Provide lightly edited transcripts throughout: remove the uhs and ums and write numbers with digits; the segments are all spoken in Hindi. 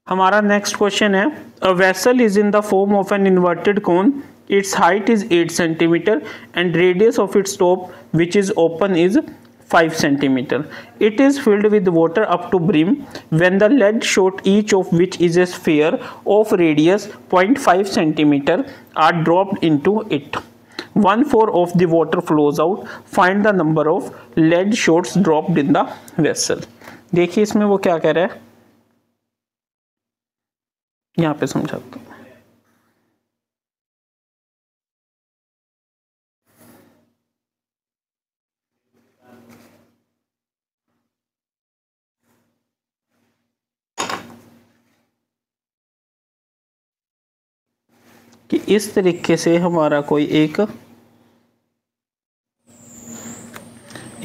हमारा नेक्स्ट क्वेश्चन है, a vessel is in the form of an inverted cone, it's height is 8 centimetre and radius of its top which is open is 5 centimeter. It is filled with water up to brim when the lead shot, each of which is a sphere of radius 0.5 centimeter, are dropped into it. 1/4 of the water flows out. Find the number of lead shots dropped in the vessel. देखिए इसमें वो क्या कह रहा है, यहाँ पे समझाता हूँ। कि इस तरीके से हमारा कोई एक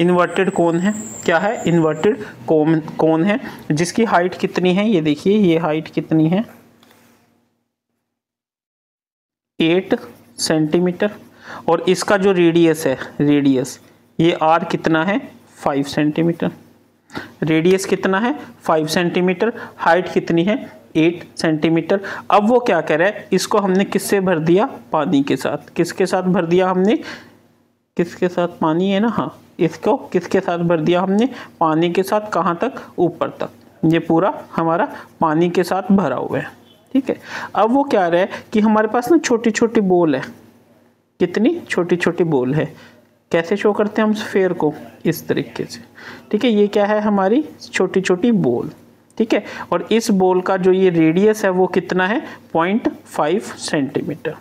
इन्वर्टेड कोन है, क्या है, इन्वर्टेड कोन है, जिसकी हाइट कितनी है, ये देखिए ये हाइट कितनी है 8 सेंटीमीटर, और इसका जो रेडियस है, रेडियस ये आर कितना है 5 सेंटीमीटर, रेडियस कितना है 5 सेंटीमीटर, हाइट कितनी है 8 सेंटीमीटर। अब वो क्या कह रहा है, इसको हमने किससे भर दिया, पानी के साथ। किसके साथ भर दिया हमने, किसके साथ, पानी है ना, हाँ, इसको किसके साथ भर दिया हमने, पानी के साथ। कहाँ तक, ऊपर तक, ये पूरा हमारा पानी के साथ भरा हुआ है, ठीक है। अब वो क्या रहा है कि हमारे पास ना छोटी छोटी बॉल है, कितनी छोटी छोटी बॉल है, कैसे शो करते हैं हम स्फेयर को, इस तरीके से, ठीक है। ये क्या है, हमारी छोटी छोटी बॉल, ठीक है। और इस बॉल का जो ये रेडियस है वो कितना है 0.5 सेंटीमीटर,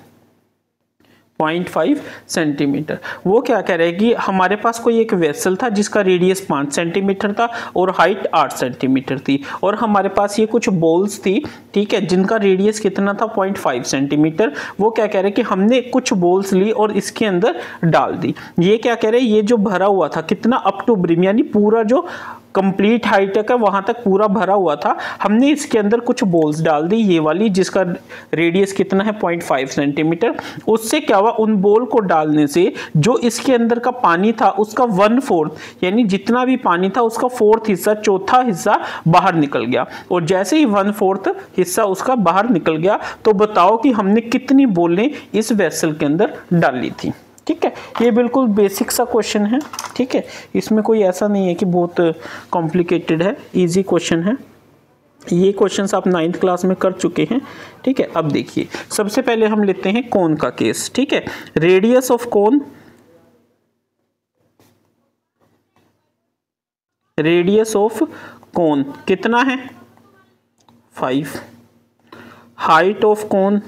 0.5 सेंटीमीटर। वो क्या कह रहे हैं कि हमारे पास कोई एक वेसल था जिसका रेडियस 5 सेंटीमीटर था और हाइट 8 सेंटीमीटर थी, और हमारे पास ये कुछ बॉल्स थी, ठीक है, जिनका रेडियस कितना था 0.5 सेंटीमीटर। वो क्या कह रहे हैं कि हमने कुछ बॉल्स ली और इसके अंदर डाल दी। ये क्या कह रहे हैं, ये जो भरा हुआ था कितना, अप टू ब्रिम, यानी पूरा जो कंप्लीट हाइट तक है वहां तक पूरा भरा हुआ था, हमने इसके अंदर कुछ बॉल्स डाल दी, ये वाली जिसका रेडियस कितना है 0.5 सेंटीमीटर। उससे क्या हुआ, उन बॉल को डालने से जो इसके अंदर का पानी था उसका 1/4, यानी जितना भी पानी था उसका 4th हिस्सा, चौथा हिस्सा बाहर निकल गया। और जैसे ही 1/4 हिस्सा उसका बाहर निकल गया, तो बताओ कि हमने कितनी बॉलें इस वेसल के अंदर डाली थी, ठीक है। ये बिल्कुल बेसिक सा क्वेश्चन है, ठीक है, इसमें कोई ऐसा नहीं है कि बहुत कॉम्प्लिकेटेड है, इजी क्वेश्चन है। ये क्वेश्चंस आप 9th क्लास में कर चुके हैं, ठीक है। अब देखिए सबसे पहले हम लेते हैं कोन का केस, ठीक है। Radius of cone, radius of cone कितना है 5, हाइट ऑफ कोन,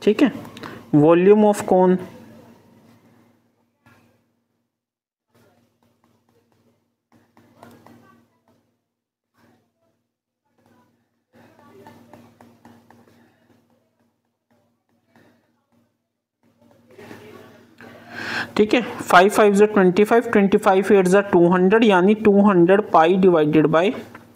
ठीक है, वॉल्यूम ऑफ कोन, ठीक है। 5 5 ज़ा 25, 25 8 ज़ा 200, यानी 200 pi divided by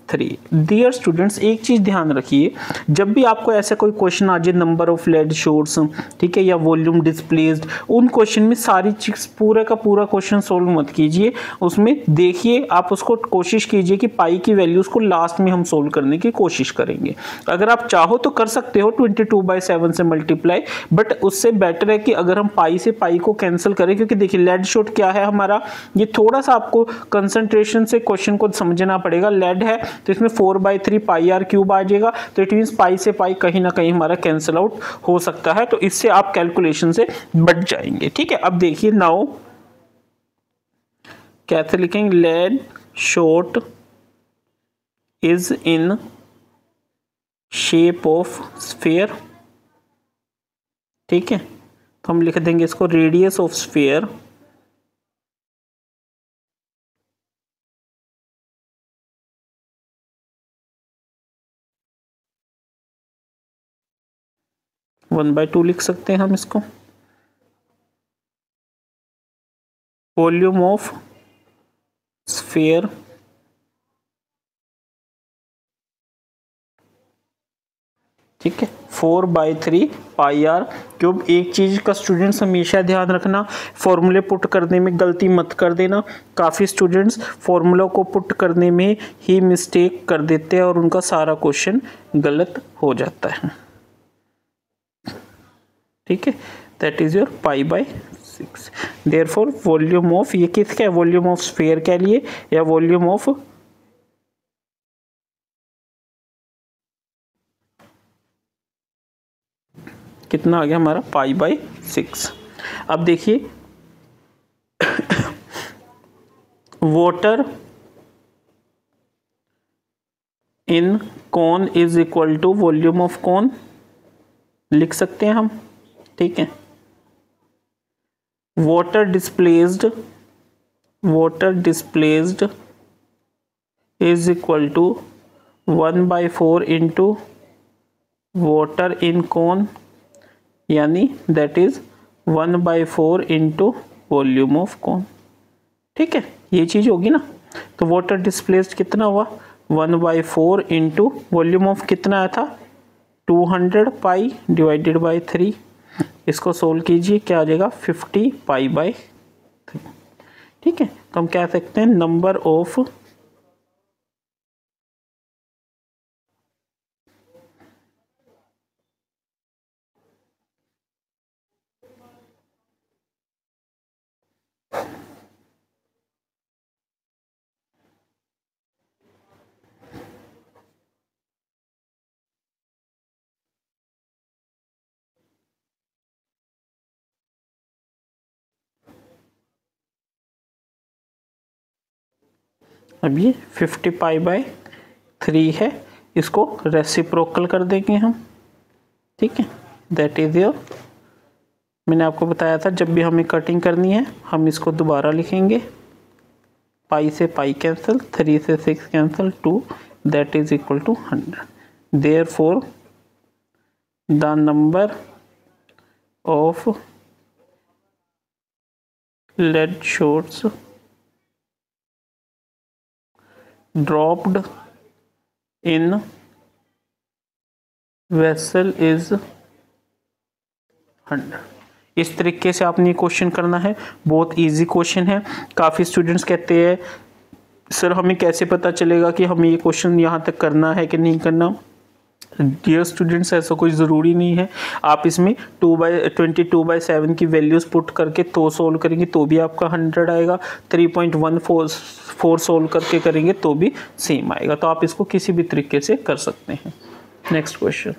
3। Dear students, एक चीज ध्यान रखिए, जब भी आपको ऐसा कोई क्वेश्चन आ जाए, नंबर ऑफ लेड शॉट्स, ठीक है, या वॉल्यूम डिस्प्लेस्ड, उन क्वेश्चन में सारी चीज पूरा का पूरा क्वेश्चन सोल्व मत कीजिए, उसमें देखिए आप उसको कोशिश कीजिए कि पाई की वैल्यूज को लास्ट में हम सोल्व करने की कोशिश करेंगे। अगर आप चाहो तो कर सकते हो 22/7 से मल्टीप्लाई, बट उससे बेटर है कि अगर हम पाई से पाई को कैंसिल करें, क्योंकि देखिए लेड शॉट क्या है हमारा, ये थोड़ा सा आपको कंसंट्रेशन से क्वेश्चन को समझना पड़ेगा। लेड है तो इसमें 4/3 पाई आर क्यूब आ जाएगा, तो इट मींस पाई से पाई कहीं ना कहीं हमारा कैंसिल आउट हो सकता है, तो इससे आप कैलकुलेशन से बच जाएंगे, ठीक है। अब देखिए नाउ कैसे लिखेंगे, lead shot is in shape of sphere, ठीक है, तो हम लिख देंगे इसको radius of sphere one by 2 लिख सकते हैं हम इसको। वॉल्यूम ऑफ स्फीयर ठीक है 4/3 पाई आर क्यूब। एक चीज़ का स्टूडेंट्स हमेशा ध्यान रखना, फॉर्मूले पुट करने में गलती मत कर देना। काफ़ी स्टूडेंट्स फॉर्मूला को पुट करने में ही मिस्टेक कर देते हैं और उनका सारा क्वेश्चन गलत हो जाता है। ठीक है, that is your π/6। Therefore volume of, ये किसका है, वॉल्यूम ऑफ स्फीयर के लिए या वॉल्यूम ऑफ कितना आ गया हमारा π/6। अब देखिए water in cone is equal to volume of cone लिख सकते हैं हम। ठीक है, water displaced is equal to 1/4 into water in cone, यानी that is 1/4 into volume of cone. ठीक है, ये चीज होगी ना। तो वाटर डिस्प्लेस्ड कितना हुआ, 1/4 इंटू वॉल्यूम ऑफ कितना आया था 200 पाई डिवाइडेड बाई 3। इसको सोल्व कीजिए, क्या आ जाएगा 50 π/3। ठीक है, तो हम कह सकते हैं नंबर ऑफ अब ये 50 π/3 है, इसको रेसिप्रोकल कर देंगे हम। ठीक है, दैट इज योर, मैंने आपको बताया था जब भी हमें कटिंग करनी है हम इसको दोबारा लिखेंगे। पाई से पाई कैंसिल, 3 से 6 cancel, 2 that is equal to 100। Therefore the number of lead shots dropped in vessel is 100। इस तरीके से आपने ये क्वेश्चन करना है, बहुत इजी क्वेश्चन है। काफ़ी स्टूडेंट्स कहते हैं सर हमें कैसे पता चलेगा कि हमें ये क्वेश्चन यहाँ तक करना है कि नहीं करना। डियर स्टूडेंट्स, ऐसा कोई ज़रूरी नहीं है। आप इसमें 22/7 की वैल्यूज़ पुट करके तो सोल्व करेंगे तो भी आपका 100 आएगा, 3.14 सोल्व करके करेंगे तो भी सेम आएगा। तो आप इसको किसी भी तरीके से कर सकते हैं। Next question.